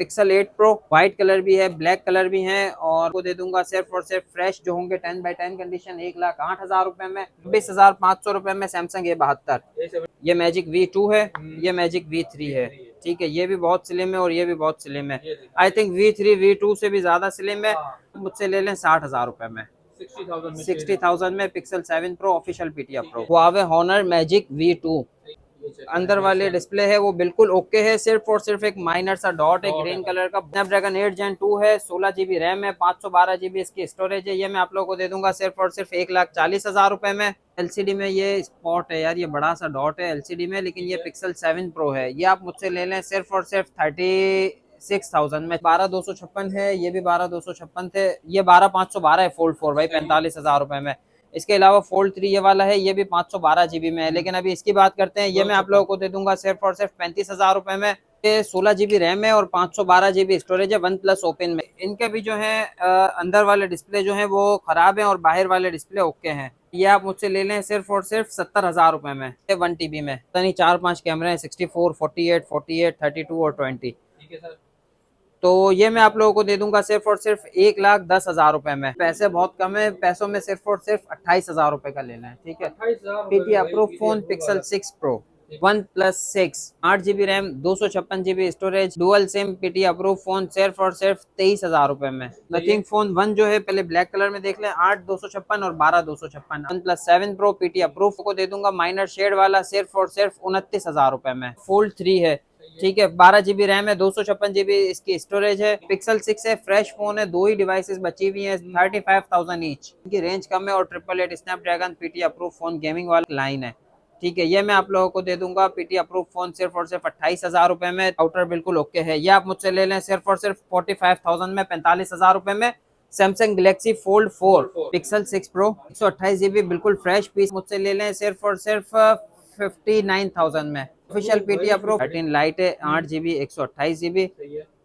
Pixel 8 pro, white colour भी है, black colour भी है, और वो दे दूंगा सिर्फ और सिर्फ फ्रेश जो होंगे 10x10 कंडीशन 1,08,000 रुपए में, 26,500 रुपए में सैमसंग A72। ये मैजिक V2 है, ये मैजिक V3 है। ठीक है, ये भी बहुत स्लिम है और ये भी बहुत स्लिम है। आई थिंक V3 V2 से भी ज्यादा स्लिम है। मुझसे ले लें 60,000 रुपए में, 60,000 में Pixel 7 pro official PTR pro. Huawei Honor Magic V2, अंदर वाले डिस्प्ले है वो बिल्कुल ओके है, सिर्फ और सिर्फ एक माइनर सा डॉट है ग्रीन कलर का। स्नैपड्रैगन 8 Gen 2 है, 16 GB रैम है, 512 GB इसकी स्टोरेज है। ये मैं आप लोगों को दे दूंगा सिर्फ और सिर्फ 1,40,000 रुपए में। एलसीडी में ये स्पॉट है यार, ये बड़ा सा डॉट है एलसीडी में, लेकिन ये पिक्सल 7 प्रो है। ये आप मुझसे ले लें सिर्फ और सिर्फ 36,000 में। 12,256 है, ये भी 12,256 थे। ये 12,512 है फोल्ड 4 भाई, 45,000 रुपए में। इसके अलावा फोल्ड 3 ये वाला है, ये भी 512 GB में है। लेकिन अभी इसकी बात करते हैं, ये मैं आप लोगों को दे दूंगा सिर्फ और सिर्फ 35,000 रुपए में। ये 16 GB रैम है और 512 GB स्टोरेज है, वन प्लस ओपन में। इनके भी जो है अंदर वाले डिस्प्ले जो है वो खराब है और बाहर वाले डिस्प्ले ओके हैं। ये आप मुझसे ले लें सिर्फ और सिर्फ 70,000 रुपए में, 1 TB में। पता नहीं 4-5 कैमरे हैं, 64, 48, 48, 32 और 20। ठीक है सर। तो ये मैं आप लोगों को दे दूंगा सिर्फ और सिर्फ 1,10,000 रुपए में। पैसे बहुत कम है, पैसों में सिर्फ और सिर्फ 28,000 रुपए का लेना है। ठीक है, PT approve phone pixel 6 pro, OnePlus 6, 8 GB RAM, 256 GB storage, dual SIM, PT approve phone सिर्फ और सिर्फ 23,000 रुपए में। नथिंग फोन 1 जो है पहले ब्लैक कलर में देख लें, 8,256 और 12,256। OnePlus 7 प्रो पीटी अप्रूव को दे दूंगा माइनर शेड वाला सिर्फ और सिर्फ 29,000 रुपए में। फोल्ड 3 है, ठीक है, 12 GB रैम है, 256 GB इसकी स्टोरेज है, पिक्सल 6 है, फ्रेश फोन है, 2 ही डिवाइसेस बची हुई हैं, 35,000 ईच। इनकी रेंज कम है और 888 Snapdragon PT approve phone gaming वाला लाइन है। ठीक है, ये मैं आप लोगों को दे दूंगा पीटी अप्रूव फोन सिर्फ और सिर्फ 28,000 रुपए में। आउटर बिल्कुल ओके है। ये आप मुझसे ले लें सिर्फ और सिर्फ 45,000 में, 45,000 रुपए में। Samsung Galaxy fold 4 pixel 6 pro, 128 GB बिल्कुल फ्रेश पीस मुझसे ले लें सिर्फ और सिर्फ 59,000 में। ऑफिशियल पीटी अप्रूव 13 लाइट है, 8 GB 128 GB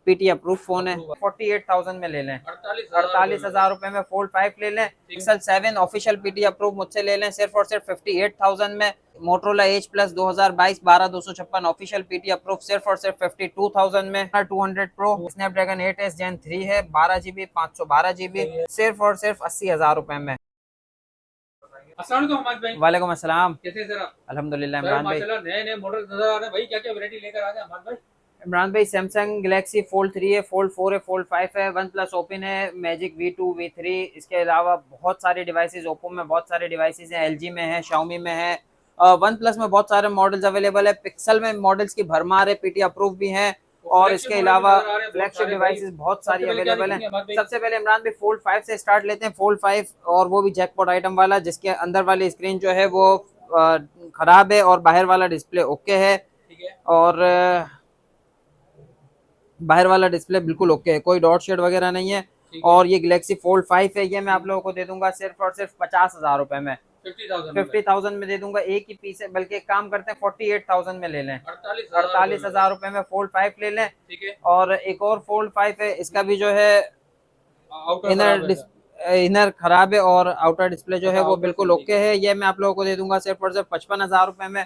PT approve phone है, 48,000 में ले लें। 48,000 रुपए में फोल्ड 5 ले लें। पिक्सल 7 ऑफिशियल पीटी अप्रूव मुझसे ले लें सिर्फ और सिर्फ 58,000 में। Motorola Edge Plus 2022 12,256 official PT approve सिर्फ और सिर्फ 52,000 में। 200 प्रो स्नैपड्रैगन 8s Gen 3 है, 12 GB 512 GB सिर्फ और सिर्फ 80,000 रुपए में। वालेकुम अस्सलाम, कैसे सर आप? अल्हम्दुलिल्लाह। सर इमरान भाई, माशाल्लाह नए नए मॉडल नजर आ रहे हैं भाई, क्या क्या वैरायटी लेकर आ गए अहमद भाई? इमरान भाई सैमसंग गैलेक्सी फोल्ड 3 है, फोल्ड 4 है, फोल्ड 5 है, वन प्लस ओपन है, मैजिक V2 V3। इसके अलावा बहुत सारे डिवाइसेस, ओप्पो में बहुत सारे डिवाइसेस हैं, एलजी में है, शाओमी में है, वन प्लस में बहुत सारे मॉडल्स अवेलेबल है, पिक्सल में मॉडल्स की भरमार है, पीटी अप्रूव भी हैं। और इसके अलावा फ्लैगशिप डिवाइसेस बहुत सारी अवेलेबल हैं। सबसे पहले इमरान भाई फोल्ड 5 से स्टार्ट लेते हैं। फोल्ड 5, और वो भी जैकपॉट आइटम वाला, जिसके अंदर वाली स्क्रीन जो है वो खराब है और बाहर वाला डिस्प्ले ओके है। और बाहर वाला डिस्प्ले बिल्कुल ओके है, कोई डॉट शेड वगैरह नहीं है। और ये गैलेक्सी फोल्ड 5 है, ये मैं आप लोगों को दे दूंगा सिर्फ और सिर्फ 50,000 रुपए में। 50,000 में दे दूंगा, एक ही पीस है, बल्कि एक काम करते हैं 48,000 में ले लें, 48,000 रुपए में फोल्ड 5 ले लें। और एक और फोल्ड 5 है, इसका भी जो है इनर खराब है और आउटर डिस्प्ले जो है वो बिल्कुल ओके है। ये मैं आप लोगों को दे दूंगा सिर्फ और सिर्फ 55,000 रुपए में।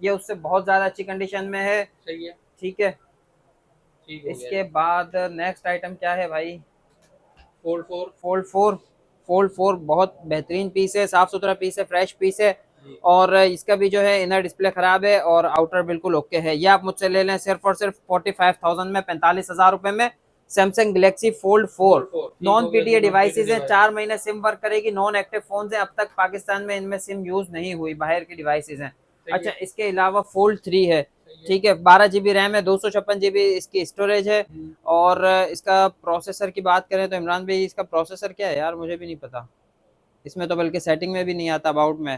ये उससे बहुत ज्यादा अच्छी कंडीशन में है। ठीक है, इसके बाद नेक्स्ट आइटम क्या है भाई? फोल्ड 4 बहुत बेहतरीन पीस है, साफ सुथरा पीस है, फ्रेश पीस है। और इसका भी जो है इनर डिस्प्ले खराब है और आउटर बिल्कुल ओके है। ये आप मुझसे ले लें सिर्फ और सिर्फ 45,000 में, 45,000 रुपए में। Samsung Galaxy fold 4 non PTA devices है, 4 महीने सिम वर्क करेगी, नॉन एक्टिव फोन है, अब तक पाकिस्तान में इनमें सिम यूज नहीं हुई, बाहर की डिवाइसेज हैं। अच्छा, इसके अलावा फोल्ड 3 है, ठीक है, 12 GB रैम है, 256 GB इसकी स्टोरेज है। और इसका प्रोसेसर की बात करें तो इमरान भाई इसका प्रोसेसर क्या है यार, मुझे भी नहीं पता, इसमें तो बल्कि सेटिंग में भी नहीं आता अबाउट में।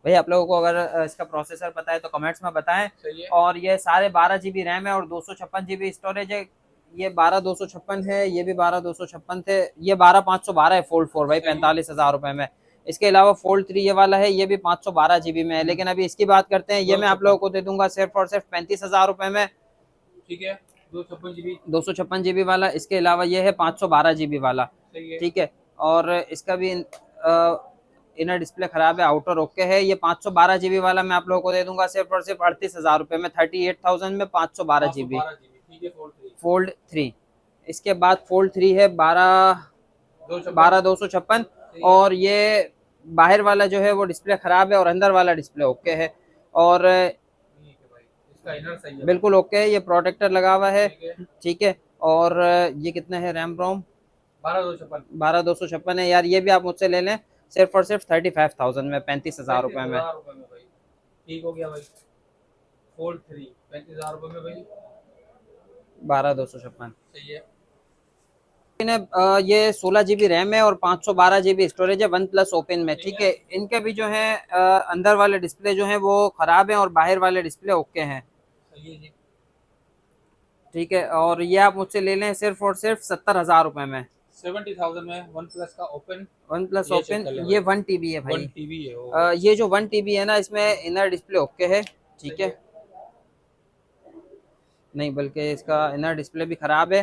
भाई आप लोगों को अगर इसका प्रोसेसर पता है तो कमेंट्स में बताएं। और ये सारे 12 GB रैम है और 256 GB स्टोरेज है। ये 12,256 है, ये भी 12,256 थे, ये 12,512 है फोल्ड 4 भाई, 45,000 रुपए में। इसके अलावा फोल्ड 3 ये वाला है, ये भी 512 GB में है। लेकिन अभी इसकी बात करते हैं, ये मैं आप लोगों को दे दूंगा सिर्फ और सिर्फ 35,000 रुपए में। ठीक है, 256 GB वाला। इसके अलावा ये है 512 GB वाला। ठीक है, और इसका भी इनर डिस्प्ले खराब है, आउटर ओके है। ये 512 GB वाला मैं आप लोगों को दे दूंगा सिर्फ और सिर्फ 38,000 रुपए में, 38,000 में 512 GB। फोल्ड 3। इसके बाद फोल्ड 3 है 12,256 और ये बाहर वाला जो है वो डिस्प्ले खराब है और अंदर वाला डिस्प्ले ओके है और ठीक है भाई, इसका इनर सही है बिल्कुल ओके है। ये प्रोटेक्टर लगा हुआ है, ठीक है। ठीक है। और ये कितना है रैम रोम? 12,256 12,256 है यार। ये भी आप मुझसे ले लें सिर्फ और सिर्फ 35,000 में, 35,000 रुपए में। 35,000 रुपए में भाई, ठीक हो गया भाई। फोल्ड 3 35,000 रुपए में भाई, 12,256 सही है। ये 16 GB रैम है और 512 GB स्टोरेज है वन प्लस ओपन में, ठीक है। इनके भी जो है अंदर वाले डिस्प्ले जो है वो खराब है और बाहर वाले डिस्प्ले ओके हैं, सही है जी। ठीक है। और ये आप मुझसे ले लें सिर्फ और सिर्फ 70,000 रुपए में। 70,000 में वन प्लस का ओपन, वन प्लस ये चेक ओपन, कर ले ये भाई। 1 TB है 1 भाई। टीबी है वो, ये जो 1 TB है ना, इसमें इनर डिस्प्ले ओके है, ठीक सही है। नहीं बल्कि इसका इनर डिस्प्ले भी खराब है।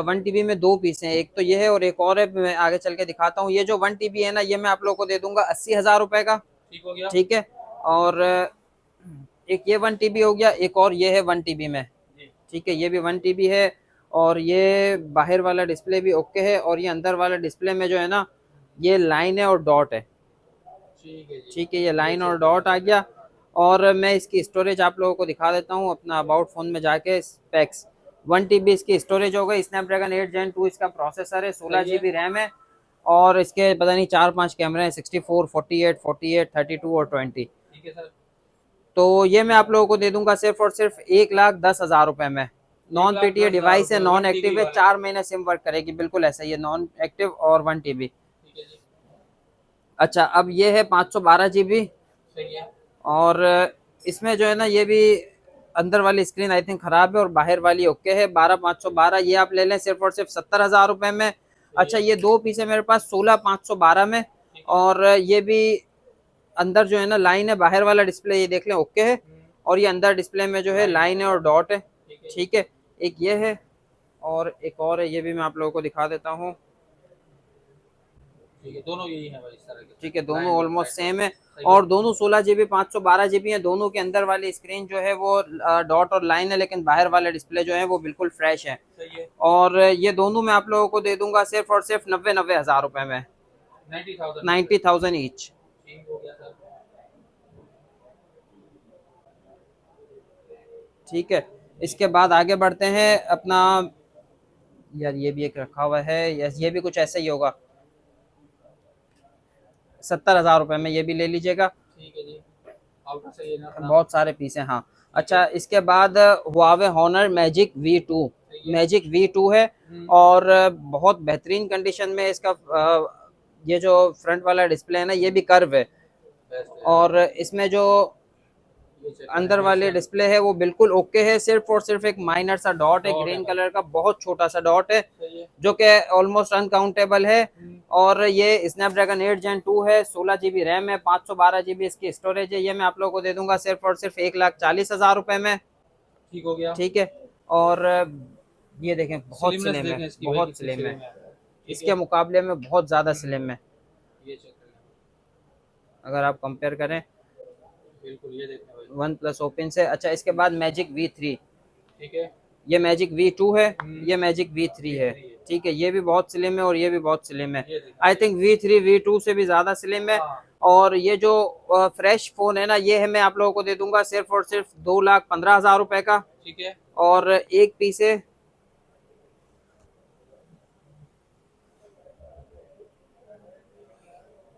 1 TB में दो पीस हैं, एक तो ये है और एक और है, मैं आगे चल के दिखाता हूँ। ये जो 1 TB है ना, ये मैं आप लोगों को दे दूंगा 80,000 रुपए का, ठीक हो गया। ठीक है। और एक ये 1 TB हो गया, एक और ये है 1 TB में, जी ठीक है। ये भी 1 TB है और ये बाहर वाला डिस्प्ले भी ओके है और ये अंदर वाला डिस्प्ले में जो है ना, ये लाइन है और डॉट है, ठीक है जी। ठीक है। ये लाइन और डॉट आ गया। और मैं इसकी स्टोरेज आप लोगों को दिखा देता हूँ अपना अबाउट फ़ोन में जाके। स्पेक्स 1 TB इसकी स्टोरेज हो गई, स्नैपड्रैगन 8 Gen 2 इसका प्रोसेसर है, 16 GB रैम है और इसके पता नहीं 4-5 कैमरे हैं, 64, 48, 32 और 20। ठीक है सर। तो ये मैं आप लोगों को दे दूंगा सिर्फ और सिर्फ 1,10,000 रुपए में। नॉन PTA 1,10,000 डिवाइस है, रुपए, नॉन 1 एक्टिव टीबी है, वाला, 4 महीने सिम वर्क करेगी, बिल्कुल ऐसा ही है, नॉन एक्टिव और 1 TB। ठीक है जी। अच्छा, अब ये है 512 GB सही है। और इसमें जो है ना, ये भी अंदर वाली स्क्रीन आई थिंक खराब है और बाहर वाली ओके है। 12,512 ये आप ले लें सिर्फ और सिर्फ 70,000 रुपए में। अच्छा, ये दो पीस है मेरे पास 16,512 में और ये भी अंदर जो है ना लाइन है, बाहर वाला डिस्प्ले ये देख लें ओके है और ये अंदर डिस्प्ले में जो है लाइन है और डॉट है, ठीक है। एक ये है और एक और है, ये भी मैं आप लोगों को दिखा देता हूँ, ठीक है, दोनों यही है भाई इस तरह के, ठीक है। दोनों लाइन ऑलमोस्ट साइड सेम है सही और दोनों 16 GB 512 GB है। दोनों के अंदर वाली स्क्रीन जो है वो डॉट और लाइन है, लेकिन बाहर वाले डिस्प्ले जो है वो बिल्कुल फ्रेश है। सही है। और ये दोनों मैं आप लोगों को दे दूंगा सिर्फ और सिर्फ 90,000 रुपए में, 90,000 90,000 ईच, ठीक हो गया सर। ठीक है। इसके बाद आगे बढ़ते हैं अपना, यार ये भी एक रखा हुआ है, यस ये भी कुछ ऐसा ही होगा, 70,000 रुपए में, ये भी ले लीजिएगा। ठीक है जी, आउटर सही है ना अपना? बहुत सारे पीस हैं, हाँ। अच्छा, इसके बाद Huawei Honor Magic V2, magic V2 है और बहुत बेहतरीन कंडीशन में इसका ये जो फ्रंट वाला डिस्प्ले है ना, ये भी कर्व है बेस्ट है। और इसमें जो ये चेक अंदर वाले डिस्प्ले है वो बिल्कुल ओके है। सिर्फ और सिर्फ एक माइनर सा डॉट है, ग्रीन कलर का, बहुत छोटा सा डॉट है सही है। जो कि ऑलमोस्ट अनकाउंटेबल है। और ये स्नैपड्रैगन 8 Gen 2 है, 16 GB रैम है, 512 GB इसकी स्टोरेज है। ये मैं आप लोगों को दे दूंगा सिर्फ और सिर्फ 1,40,000 रुपए में, ठीक हो गया। ठीक है। और ये देखें बहुत स्लिमनेस स्लिम है, देखें इसकी, बहुत भाई कितनी स्लिम है, स्लिम है। ठीक इसके है, मुकाबले में बहुत ज्यादा स्लिम है ये चेक कर लें, अगर आप कंपेयर करें बिल्कुल ये देखें भाई, वन प्लस ओपन से। अच्छा, इसके बाद मैजिक V3, ठीक है। ये मैजिक V2 है, ये मैजिक V3 है, V3 है। ठीक है। ये भी बहुत स्लिम है और ये भी बहुत स्लिम है। ये देखें, आई थिंक V3 V2 से भी ज्यादा स्लिम है। हाँ, और ये जो फ्रेश फोन है ना, ये है मैं आप लोगों को दे दूंगा सिर्फ और सिर्फ 2,15,000 रुपए का। ठीक है। और एक पीस है,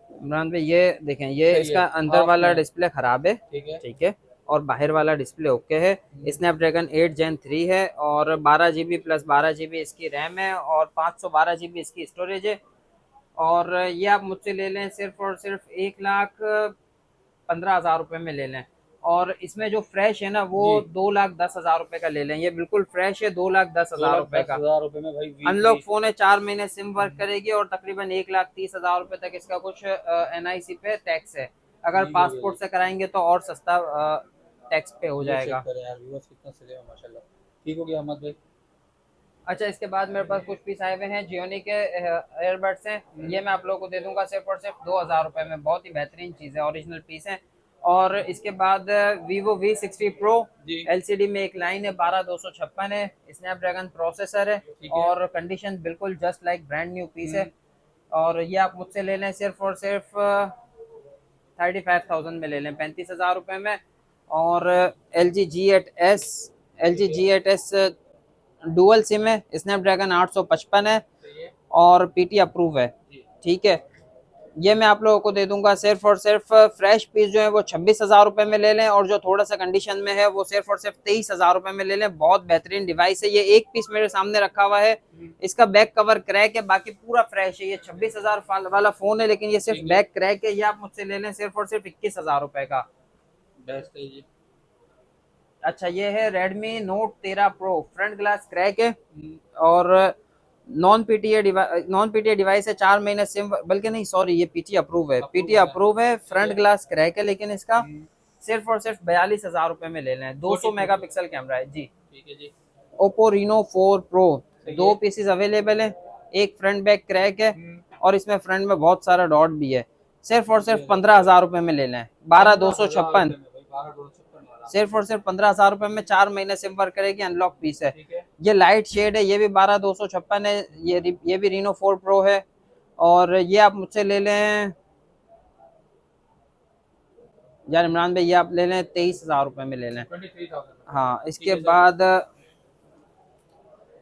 इमरान भाई ये देखें, ये सही इसका है, अंदर हाफ वाला में। डिस्प्ले खराब है, ठीक है। ठीक है। और बाहर वाला डिस्प्ले ओके है। स्नैपड्रैगन 8 Gen 3 है और 12 GB प्लस 12 GB इसकी रैम है और 512 GB इसकी स्टोरेज है। और ये आप मुझसे ले लें सिर्फ और सिर्फ 1,15,000 रुपए में ले लें। और इसमें जो फ्रेश है ना, वो जी। 2,10,000 रुपए का ले लें, ये बिल्कुल फ्रेश है, 2,10,000 रुपए का। 2,10,000 रुपए में भाई अनलॉक V3 फोन है, 4 महीने सिम वर्क करेगी और तकरीबन 1,30,000 रुपए तक इसका कुछ NIC पे टैक्स है। अगर ठीक हो गया पासपोर्ट जी। से कराएंगे तो और सस्ता टैक्स पे हो ये चेक जाएगा। करें यार, व्यूअर्स कितना सही है माशाल्लाह। ठीक हो गया अहमद भाई। अच्छा, इसके बाद मेरे पास कुछ पीस आए हुए हैं, जियोनी के एयरबड्स हैं। ये मैं आप लोगों को दे दूंगा सिर्फ और सिर्फ 2,000 रुपए में, बहुत ही बेहतरीन चीज़ है, ओरिजिनल पीस है। और इसके बाद Vivo V60 Pro जी LCD में एक लाइन है, 12256 है, स्नैपड्रैगन प्रोसेसर है ठीक है। और कंडीशन बिल्कुल just like brand new piece है। और ये आप मुझसे ले लें सिर्फ और सिर्फ 35,000 में ले लें, 35,000 रुपये में। और LG G8S डुअल सिम है, स्नैपड्रैगन 855 है सही है और PT अप्रूव है। जी ठीक है, ये मैं आप लोगों को दे दूंगा सिर्फ और सिर्फ फ्रेश पीस जो है वो 26,000 रुपये में ले लें, और जो थोड़ा सा कंडीशन में है वो सिर्फ और सिर्फ 23,000 रुपये में ले लें। बहुत बेहतरीन डिवाइस है। ये एक पीस मेरे सामने रखा हुआ है, इसका बैक कवर क्रैक है, बाकी पूरा फ्रेश है। ये 26,000 वाला फोन है, लेकिन ये सिर्फ ठीक है। बैक क्रैक है। ये आप मुझसे ले लें सिर्फ और सिर्फ 21,000 रुपये का। बेस्ट है जी। अच्छा, ये है Redmi Note 13 Pro, front glass crack है और नॉन पीटीए डिवाइस है। 4 महीने सिम, बल्कि नहीं सॉरी, ये पीटी अप्रूव है, पीटी अप्रूव है, फ्रंट ग्लास क्रैक है, लेकिन इसका सिर्फ और सिर्फ 42,000 रुपये में ले लें। 200 मेगापिक्सल कैमरा है जी। ठीक है जी। Oppo Reno 4 Pro, सही दो है। पीसेस अवेलेबल है, एक फ्रंट बैक क्रैक है और इसमें फ्रंट में बहुत सारा डॉट भी है। सिर्फ और सिर्फ 15,000 रुपये में ले लें, 12,256, 12,256 सिर्फ और सिर्फ 15,000 रुपये में 4 महीने सिम वर्क करेगी, अनलॉक पीस है। ठीक है। ये लाइट शेड है, ये भी 12,256 है, ये भी Reno 4 Pro है। और ये आप मुझसे ले लें यार इमरान भाई, ये आप ले लें 23,000 रुपये में ले लें। 23,000 हाँ, इसके ठीक है, बाद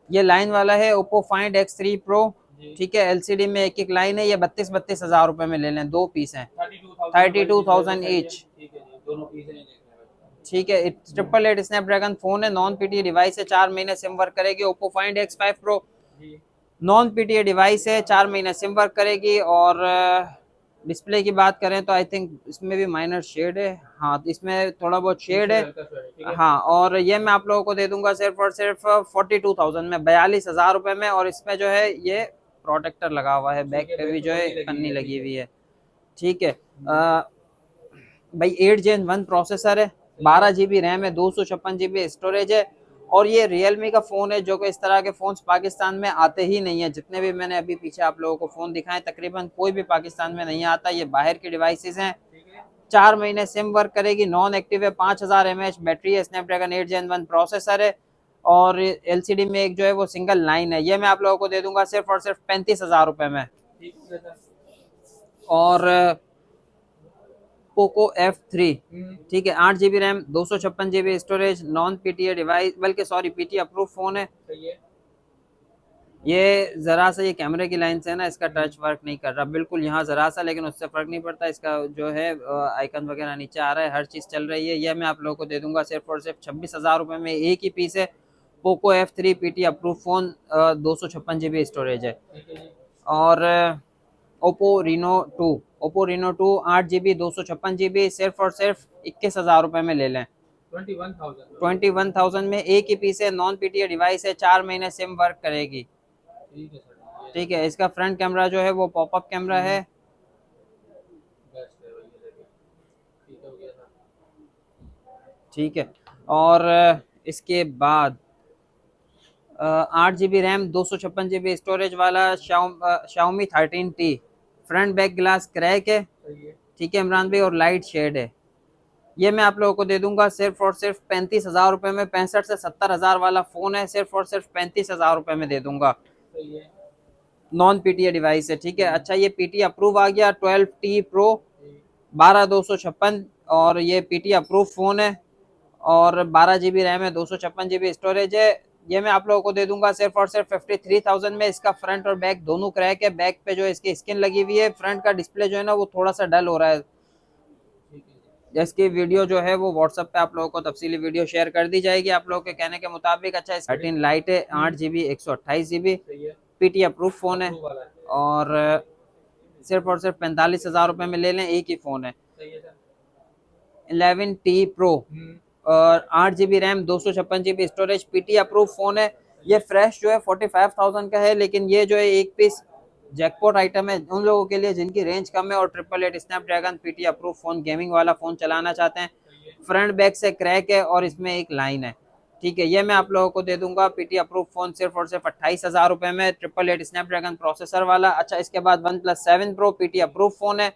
ये लाइन वाला है Oppo Find X3 Pro, जी। ठीक है, LCD में एक एक लाइन है, ये 32,000 रुपये में ले लें, दो पीस हैं, 32,000 each। ठीक है जी, दोनों पीस हैं। ठीक है, 888 स्नैपड्रैगन फोन है, नॉन पीटीए डिवाइस है, 4 महीने सिम वर्क करेगी। Oppo Find X5 Pro जी नॉन पीटीए डिवाइस है, 4 महीने सिम वर्क करेगी। और डिस्प्ले की बात करें तो आई थिंक इसमें भी माइनर शेड है, हाँ इसमें थोड़ा बहुत शेड है। ठीक है। हाँ, और ये मैं आप लोगों को दे दूंगा सिर्फ और सिर्फ 42,000 में, 42,000 रुपये में। और इसमें जो है ये प्रोटेक्टर लगा हुआ है, बैक पे भी जो है पन्नी लगी हुई है। ठीक है भाई, 8 Gen 1 प्रोसेसर है, 12 GB रैम है, 256 GB स्टोरेज है। और ये रियलमी का फ़ोन है, जो कि इस तरह के फ़ोन्स पाकिस्तान में आते ही नहीं है। जितने भी मैंने अभी पीछे आप लोगों को फ़ोन दिखाए, तकरीबन कोई भी पाकिस्तान में नहीं आता। ये बाहर के डिवाइसेस हैं। 4 महीने सिम वर्क करेगी, नॉन एक्टिव है, 5000 mAh बैटरी है, स्नैपड्रैगन 8 Gen 1 प्रोसेसर है और LCD में एक जो है वो सिंगल लाइन है। ये मैं आप लोगों को दे दूंगा सिर्फ और सिर्फ 35,000 रुपये में। और पोको F3, ठीक है, 8 GB RAM, 256 GB storage, non PTA device, बल्कि सॉरी पीटीए अप्रूव फोन है। ये जरा सा ये कैमरे की लाइन से है ना, इसका टच वर्क नहीं कर रहा बिल्कुल, यहाँ जरा सा, लेकिन उससे फर्क नहीं पड़ता। इसका जो है आइकन वगैरह नीचे आ रहा है, हर चीज़ चल रही है। ये मैं आप लोगों को दे दूंगा सिर्फ और सिर्फ 26,000 रुपये में। एक ही पीस है, Poco F3 PT approve phone, 256 GB storage है। और ओप्पो रीनो 2 8 GB 256 GB, सिर्फ और सिर्फ 21,000 रुपये में ले लें। 21,000 में एक ही पीस है, नॉन पीटीए डिवाइस है, 4 महीने सिम वर्क करेगी। ठीक है, इसका फ्रंट कैमरा जो है वो पॉपअप कैमरा है। ठीक है, और इसके बाद 8 GB रैम, 256 GB स्टोरेज वाला Xiaomi 13T, front back glass crack है। ठीक है इमरान भाई, और लाइट शेड है। ये मैं आप लोगों को दे दूंगा सिर्फ और सिर्फ 35,000 रुपये में। 65 से 70,000 वाला फोन है, सिर्फ और सिर्फ 35,000 रुपये में दे दूंगा। नॉन पीटीए डिवाइस है। ठीक है, अच्छा ये पीटी अप्रूव आ गया, 12T Pro 12,256, और ये पीटी अप्रूव फोन है और 12 GB रैम है, 256 GB स्टोरेज है। ये मैं आप लोगों को दे दूंगा सिर्फ और सिर्फ 53,000 में। इसका फ्रंट और बैक दोनों क्रैक है, बैक पे जो इसकी स्किन लगी हुई है, फ्रंट का डिस्प्ले जो है ना वो थोड़ा सा डल हो रहा है। इसकी वीडियो जो है वो व्हाट्सएप पे आप लोगों को तफसीली वीडियो शेयर कर दी जाएगी आप लोगों के कहने के मुताबिक। अच्छा, 13 लाइट है, 8 GB 128 GB, PT approve phone है और सिर्फ और सिर्फ 45,000 रुपये में ले लें, एक ही फोन है। 11T Pro और 8 GB RAM, 256 GB storage, PT approve phone है। ये फ्रेश जो है 45,000 का है, लेकिन ये जो है एक पीस जैकपॉट आइटम है उन लोगों के लिए जिनकी रेंज कम है और 888 Snapdragon PT approve phone, gaming वाला फोन चलाना चाहते हैं। फ्रंट बैक से क्रैक है और इसमें एक लाइन है। ठीक है, ये मैं आप लोगों को दे दूंगा पीटी अप्रूव फोन सिर्फ और सिर्फ 28,000 रुपये में, 888 स्नैपड्रैगन प्रोसेसर वाला। अच्छा, इसके बाद OnePlus 7 Pro PT approve phone है,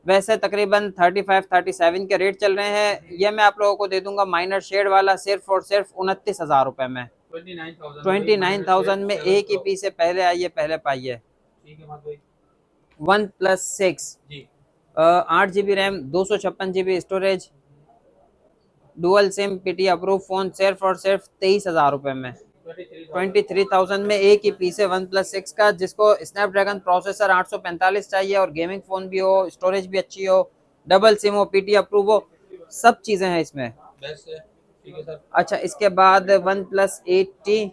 वैसे तकरीबन 35-37 के रेट चल रहे हैं। ये मैं आप लोगों को दे दूंगा माइनर शेड वाला सिर्फ और सिर्फ 29,000 रुपए में। 29,000 में एक ही पीस है, पहले आइए पहले पाइए। ठीक है भाई। वन प्लस 6 जी 8 GB RAM, 256 GB storage, dual SIM, PT approve phone सिर्फ और सिर्फ 23,000 रुपए में। 23,000 में एक ही पीस है वन प्लस 6 का, जिसको स्नैपड्रैगन प्रोसेसर 845 चाहिए और गेमिंग फोन भी हो, स्टोरेज भी अच्छी हो, डबल सिम हो, पीटी अप्रूव हो, सब चीजें हैं इसमें। बेस्ट है। ठीक है सर। अच्छा, इसके बाद वन प्लस 8T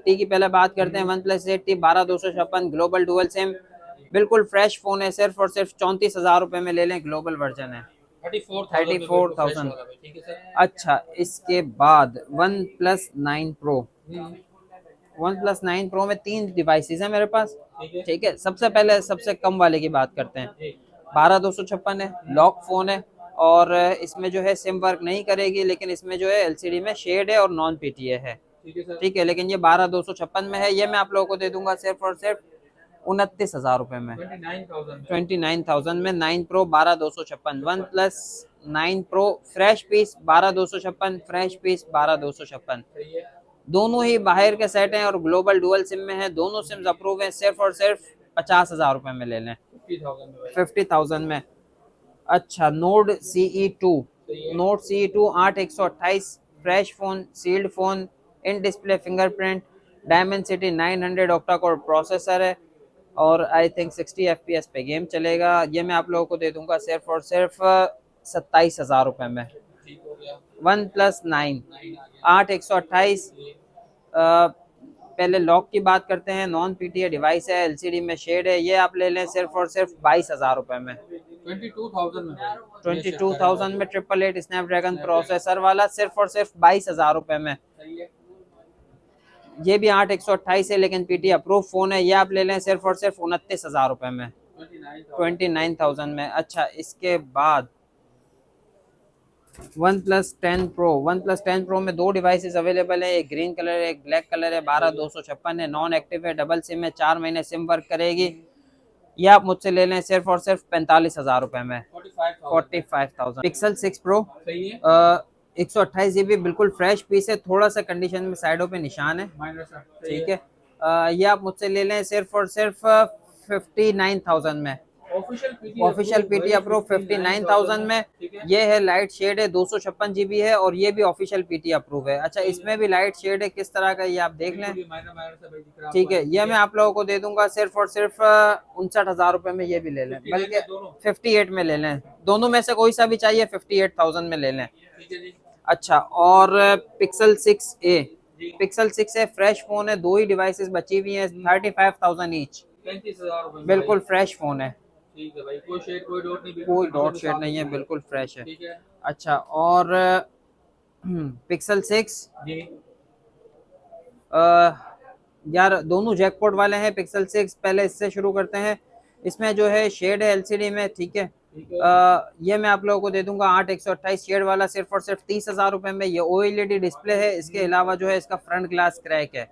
की पहले बात करते हैं। One plus 8T 12,256 global dual SIM, बिल्कुल फ्रेश फोन है, सिर्फ और सिर्फ 34,000 रुपए में ले लें, ग्लोबल वर्जन है। 34,000। ठीक है सर। अच्छा, इसके बाद one plus 9 pro. One plus 9 pro में 3 डिवाइसेस हैं मेरे पास। ठीक है, सबसे पहले सबसे कम वाले की बात करते हैं। 12,256 है, लॉक फोन है और इसमें जो है सिम वर्क नहीं करेगी, लेकिन इसमें जो है एलसीडी में शेड है और नॉन पीटीए है। ठीक है, लेकिन ये 12,256 में है। ये मैं आप लोगों को दे दूंगा सिर्फ और सिर्फ 29,000 रुपए में। 29,000 में 9 pro 12,256। OnePlus 9 pro fresh piece 12,256, fresh piece 12,256। दोनों ही बाहर के सेट हैं और ग्लोबल डुअल सिम में है, दोनों सिम्स अप्रूव हैं, सिर्फ और सिर्फ 50,000 रुपए में ले लें। 50,000 में। अच्छा, Nord CE2, note CE2 8/128 fresh phone, sealed phone, in display fingerprint, Dimensity 900 octa core processor है और आई थिंक 60 FPS पे गेम चलेगा। ये मैं आप लोगों को दे दूंगा सिर्फ और सिर्फ 27,000 रुपए में। One plus 9 8/128। पहले लॉक की बात करते हैं। नॉन पीटीए डिवाइस है, एलसीडी में शेड है, ये आप ले लें सिर्फ और सिर्फ 22,000 रुपए में। 22,000 में 888 स्नैपड्रैगन प्रोसेसर वाला सिर्फ और सिर्फ 22,000 रुपए में। ये भी 8/128 है लेकिन पीटी अप्रूव फोन है, ये आप ले लें सिर्फ और सिर्फ 29,000 रुपए में। 29,000 में। अच्छा, इसके बाद one plus 10 pro. One plus 10 pro में 2 डिवाइसेस अवेलेबल है, एक ग्रीन कलर है, एक ब्लैक कलर है। 12,256 है, नॉन एक्टिव है, डबल सिम है, 4 महीने सिम वर्क करेगी। ये आप मुझसे ले लें सिर्फ और सिर्फ 45,000 रुपए में। 45,000। पिक्सल 6 प्रो 128 GB बिल्कुल फ्रेश पीस है, थोड़ा सा कंडीशन में साइडों पे निशान है। ठीक है, ये आप मुझसे ले लें सिर्फ और सिर्फ 59,000 में। ऑफिशियल पीटी अप्रूव 59,000 में। ये है लाइट शेड है, 256 GB है और ये भी ऑफिशियल पीटी अप्रूव है। अच्छा, इसमें भी लाइट शेड है, किस तरह का ये आप देख लें। ठीक है, ये मैं आप लोगों को दे दूंगा सिर्फ और सिर्फ 59,000 रुपए में। ये भी ले लें, बल्कि 58 में ले लें, दोनों में से कोई सा भी चाहिए 58,000 में ले लें। अच्छा, और pixel 6a। Pixel 6a fresh phone है, 2 ही डिवाइसेस बची हुई हैं, 35,000 ईच, बिल्कुल फ्रेश फोन है। ठीक है भाई, कोई शेड कोई डॉट नहीं, कोई डॉट शेड नहीं है, बिल्कुल फ्रेश है। ठीक है। अच्छा, और पिक्सल 6 जी यार दोनों जैकपॉट वाले हैं। पिक्सल 6 पहले इससे शुरू करते हैं। इसमें जो है शेड है एलसीडी में। ठीक है, ये मैं आप लोगों को दे दूंगा 8/128 शेड वाला सिर्फ और सिर्फ 30,000 रुपए में। ये OLED डिस्प्ले है, इसके अलावा जो है इसका फ्रंट ग्लास क्रैक है।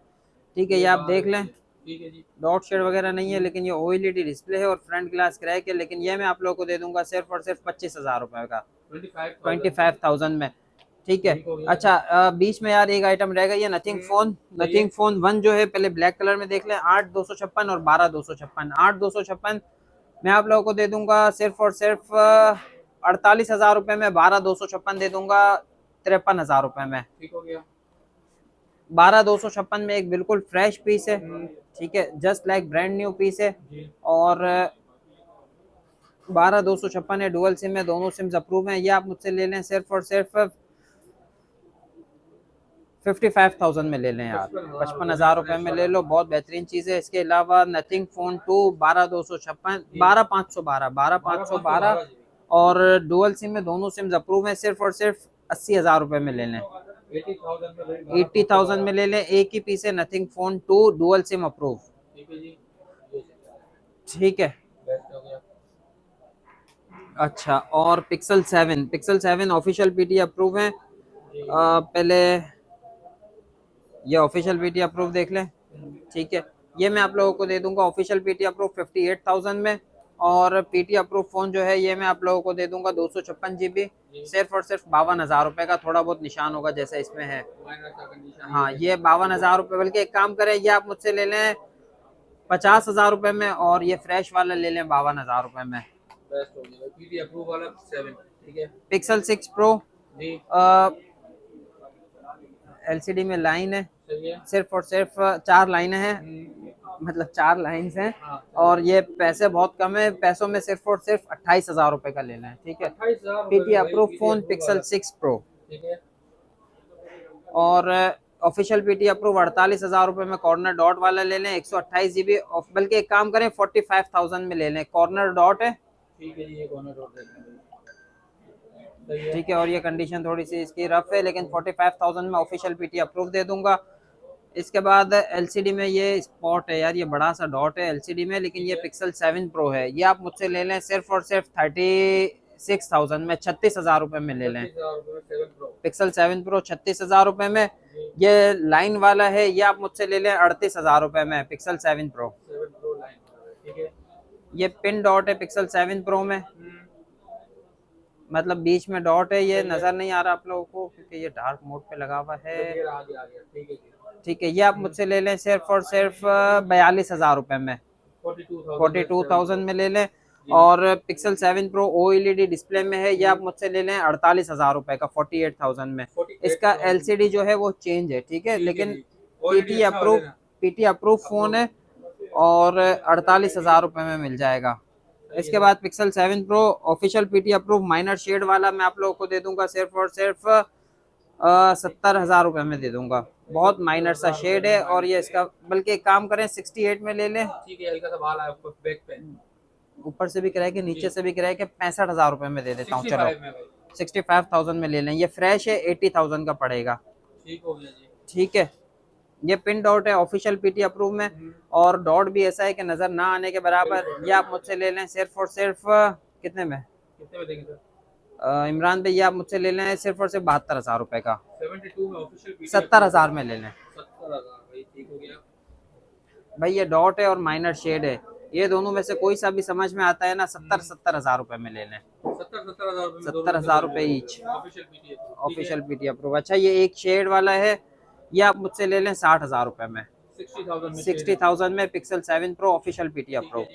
ठीक है, ये आप देख लें, ठीक है जी। डॉट शेड वगैरह नहीं है, लेकिन ये OLED डिस्प्ले है और फ्रंट ग्लास क्रैक है। लेकिन ये मैं आप लोगों को दे दूंगा सिर्फ और सिर्फ 25,000 रुपए का, 25,000 में। ठीक है। अच्छा, बीच में यार एक आइटम रह गई है, नथिंग फोन। नथिंग फोन 1 जो है, पहले ब्लैक कलर में देख लें, 8/256 और 12/256। 8/256 मैं आप लोगों को दे दूंगा सिर्फ और सिर्फ 48,000 रुपए में। 12/256 दे दूंगा 53,000 रुपए में। ठीक हो गया। 12/256 में एक बिल्कुल फ्रेश पीस है। ठीक है, just like brand new piece है और 12/256 है, डुअल सिम है, दोनों सिम्स अप्रूव हैं। ये आप मुझसे ले लें सिर्फ और सिर्फ 55,000 में ले लें यार, 55,000 रुपए में ले लो, बहुत बेहतरीन चीज है। इसके अलावा नथिंग फोन 2 12/256 12,512 और डुअल सिम में, दोनों सिम्स अप्रूव हैं, सिर्फ और सिर्फ 80,000 रुपए में ले लें। 80,000 में ले लें, एक ही पीस है, nothing phone 2 dual SIM approve. ठीक है। अच्छा, और पिक्सल 7 ऑफिशियल पीटी अप्रूव है। पहले ये ऑफिशियल पीटी अप्रूव देख लें। ठीक है, ये मैं आप लोगों को दे दूंगा ऑफिशियल पीटी अप्रूव 58,000 में और पीटी अप्रूव फोन जो है ये मैं आप लोगों को दे दूंगा 256 GB, सिर्फ और सिर्फ 52,000 रुपए का। थोड़ा बहुत निशान होगा जैसे इसमें है। हाँ, ये 52,000 रुपए। बल्कि एक काम करें, ये आप मुझसे ले लें 50,000 रुपए में, और ये फ्रेश वाला ले लें 52,000 रुपए में। बेस्ट हो गया पीटी अप्रूव वाला 7, ठीक है। पिक्सल 6 प्रो जी एलसीडी में लाइन है, सही है। सिर्फ और सिर्फ 4 लाइनें हैं, मतलब 4 लाइन्स हैं। हाँ, और ये पैसे बहुत कम है, पैसों में सिर्फ और सिर्फ 28,000 रुपए का लेना है, ठीक है। 28,000 PT approve phone pixel 6 pro, ठीक है। और ऑफिशियल पीटी अप्रूव 48,000 रुपए में कॉर्नर डॉट वाला ले लें, 128 GB। बल्कि एक काम करें 45,000 में ले लें, कॉर्नर डॉट है, ठीक है जी, ये कॉर्नर डॉट देख लें, सही है। ठीक है। और ये कंडीशन थोड़ी सी इसकी रफ है, लेकिन 45,000 में ऑफिशियल पीटी अप्रूव दे दूंगा। इसके बाद एलसीडी में ये स्पॉट है यार, ये बड़ा सा डॉट है एलसीडी में, लेकिन ये पिक्सल 7 प्रो है। ये आप मुझसे ले लें सिर्फ और सिर्फ 36,000 में, 36,000 रुपए में ले लें। 7 प्रो, पिक्सल 7 प्रो 36,000 रुपए में। ये लाइन वाला है, ये आप मुझसे ले लें 38,000 रुपए में, पिक्सल 7 प्रो। 7 प्रो लाइन, ठीक है। ये पिन डॉट है पिक्सल 7 प्रो में, मतलब बीच में डॉट है, ये नजर नहीं आ रहा आप लोगों को क्योंकि ये डार्क मोड पे लगा हुआ है, आ गया, ठीक है जी, ठीक है। ये आप मुझसे ले लें सिर्फ और सिर्फ 42,000 रुपए में, 42,000 में ले लें। और पिक्सल 7 प्रो OLED डिस्प्ले में है, ये आप मुझसे ले लें 48,000 रुपए का, 48,000 में। इसका एलसीडी जो है वो चेंज है, ठीक है, लेकिन पीटी अप्रूव फोन है और 48,000 रुपए में मिल जाएगा। इसके बाद Pixel 7 pro official PT approve minor shade वाला मैं आप लोगों को दे दूंगा सिर्फ और सिर्फ 70,000 रुपए में दे दूंगा। बहुत माइनर सा शेड है, और ये इसका बल्कि एक काम करें 68 में ले लें, ठीक है। हल्का सा बाल आया ऊपर बैक पे, ऊपर से भी किराए के नीचे से भी किराए के 65,000 रुपए में दे देता हूँ। चलो 65,000 में ले लें, ये फ्रेश है, 80,000 का पड़ेगा, ठीक हो गया जी, ठीक है। ये पिन डॉट है ऑफिशियल पीटी अप्रूव में, और डॉट भी ऐसा है कि नजर ना आने के बराबर। ये आप मुझसे ले लें सिर्फ और सिर्फ कितने में देंगे सर? इमरान भाई, ये आप मुझसे ले लें सिर्फ और सिर्फ 72,000 रुपए का, 72 में ऑफिशियल 70,000 में ले लें 70,000 भाई, ठीक हो गया भाई। ये डॉट है और माइनर शेड है, ये दोनों में से कोई सा भी समझ में आता है ना, 70,000 रुपए में ले लें, 70,000 रुपए ईच, ऑफिशियल पीटी अप्रूव। अच्छा, ये एक शेड वाला है, ये आप मुझसे ले लें 60,000 रुपए में, 60,000 में Pixel 7 pro official PT approve.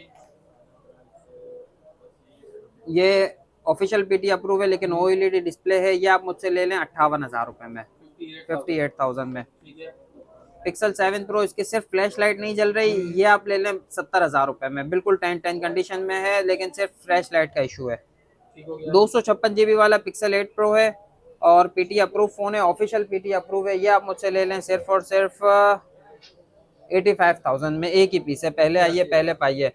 ये ऑफिशियल पीटी अप्रूव है लेकिन OLED डिस्प्ले है, ये आप मुझसे ले लें 58,000 रुपए में, 58,000 में। पिक्सल 7 प्रो, इसकी सिर्फ फ्लैश लाइट नहीं जल रही, ये आप ले लें 70,000 रुपए में, बिल्कुल 10 कंडीशन में है, लेकिन सिर्फ फ्लैश लाइट का इशू है। 256 GB वाला पिक्सल 8 प्रो है, और पीटी अप्रूव फोन है, ऑफिशियल पीटी अप्रूव है। ये आप मुझसे ले लें सिर्फ और सिर्फ 85,000 में, एक ही पीस है, पहले आइए पहले पाइए।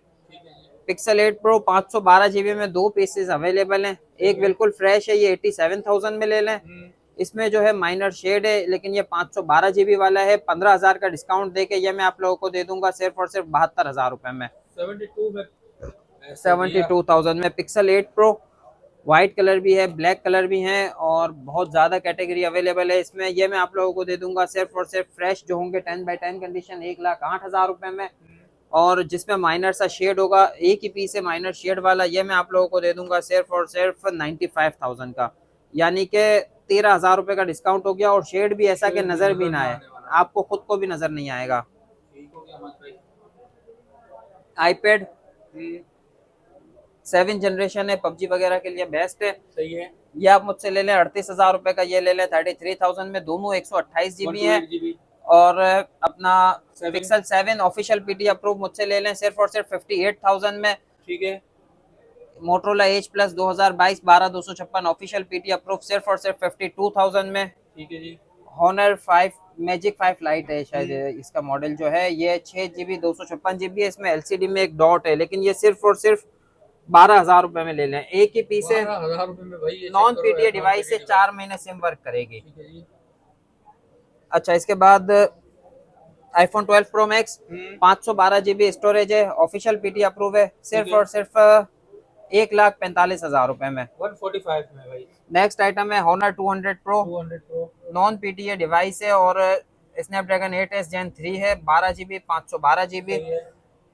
पिक्सल 8 प्रो 512 GB में 2 पीसेस अवेलेबल हैं, एक बिल्कुल फ्रेश है, ये 87,000 में ले लें। इसमें जो है माइनर शेड है, लेकिन ये 512 GB वाला है, 15,000 का डिस्काउंट देके ये मैं आप लोगों को दे दूंगा सिर्फ और सिर्फ 72,000 रुपए में, 72,000 में। पिक्सल 8 प्रो व्हाइट कलर भी है, ब्लैक कलर भी है, और बहुत ज़्यादा कैटेगरी अवेलेबल है इसमें। ये मैं आप लोगों को दे दूंगा सिर्फ और सिर्फ फ्रेश जो होंगे 10x10 कंडीशन 1,08,000 रुपए में, और जिसमें माइनर सा शेड होगा, एक ही पीस है माइनर शेड वाला, ये मैं आप लोगों को दे दूंगा सिर्फ और सिर्फ 95,000 का, यानी कि 13,000 रुपए का डिस्काउंट हो गया। और शेड भी ऐसा कि नजर भी ना आए, आपको खुद को भी नजर नहीं आएगा। आईपैड 7 जनरेशन है, PUBG वगैरह के लिए बेस्ट है, सही है। ये आप मुझसे ले लें 38,000 रुपए का, ये ले लें 33,000 में, दोनों 128 GB है। और अपना पिक्सल 7 ऑफिशियल पीटी अप्रूव मुझसे ले लें सिर्फ और सिर्फ 58,000 में, ठीक है। Motorola Edge Plus 2022 12/256 official PT approve सिर्फ और सिर्फ 52,000 में, ठीक है जी। Honor 5 Magic 5 लाइट है शायद इसका मॉडल जो है, ये 6 GB 256 GB है, इसमें LCD में एक डॉट है, लेकिन ये सिर्फ और सिर्फ 12,000 रुपए में ले लें, एक ही पीस है, 12,000 रुपए में भाई, नॉन PTA डिवाइस से 4 महीने सिम वर्क करेगी। ठीक है जी। अच्छा, इसके बाद iPhone 12 Pro Max 512 GB storage है, ऑफिशियल पीटी अप्रूव है, सिर्फ और सिर्फ 1,45,000 रुपए में, 145 में भाई। नेक्स्ट आइटम है Honor 200 Pro, non PTA device है, और स्नैपड्रैगन 8s Gen 3 है, 12 GB 512 GB,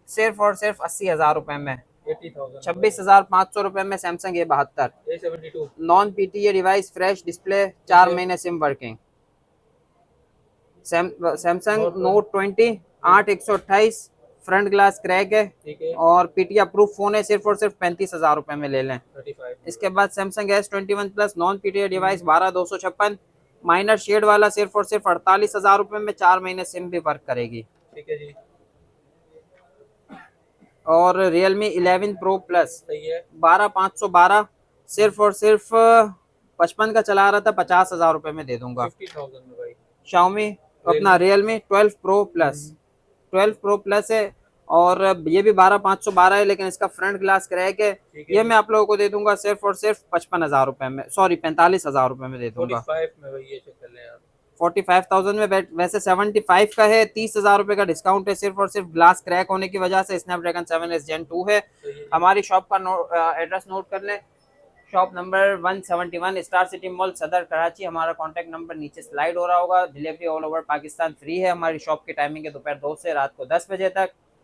सिर्फ और सिर्फ 80,000 रुपए में, 80,000 26,500 रुपए में Samsung A72 A72 non PTA device, fresh display, 4 महीने SIM working. Samsung note 20 8/128 front glass crack है ठीक है और पीटीए अप्रूव फोन है, सिर्फ और सिर्फ 35,000 रुपए में ले लें। 35 इसके बाद Samsung S21 plus non PTA device 12,256 minor shade वाला, सिर्फ और सिर्फ 48,000 रुपए में, 4 महीने सिम भी वर्क करेगी। ठीक है जी और रियलमी 11 प्रो प्लस सही है 12,512 सिर्फ और सिर्फ 55 का चला रहा था, 50,000 रुपए में दे दूंगा। 50,000 में भाई शाओमी अपना Realme 12 pro plus 12 pro plus है और ये भी 12,512 है, लेकिन इसका फ्रंट ग्लास क्रैक है। ठीक है ये मैं आप लोगों को दे दूंगा सिर्फ और सिर्फ 55,000 रुपए में, सॉरी 45,000 रुपए में दे दूंगा। 45 में भाई ये चेक कर लें आप 45,000 में वैसे 75 का है, 30,000 रुपए का डिस्काउंट है, सिर्फ और सिर्फ ग्लास क्रैक होने की वजह से। स्नैपड्रैगन 7S Gen 2 है। सही है हमारी शॉप का एड्रेस नोट कर लें, shop number 171 star city mall सदर कराची। हमारा कॉन्टैक्ट नंबर नीचे स्लाइड हो रहा होगा। Delivery all over Pakistan free है। हमारी शॉप की टाइमिंग है दोपहर 2 से रात को 10 बजे तक।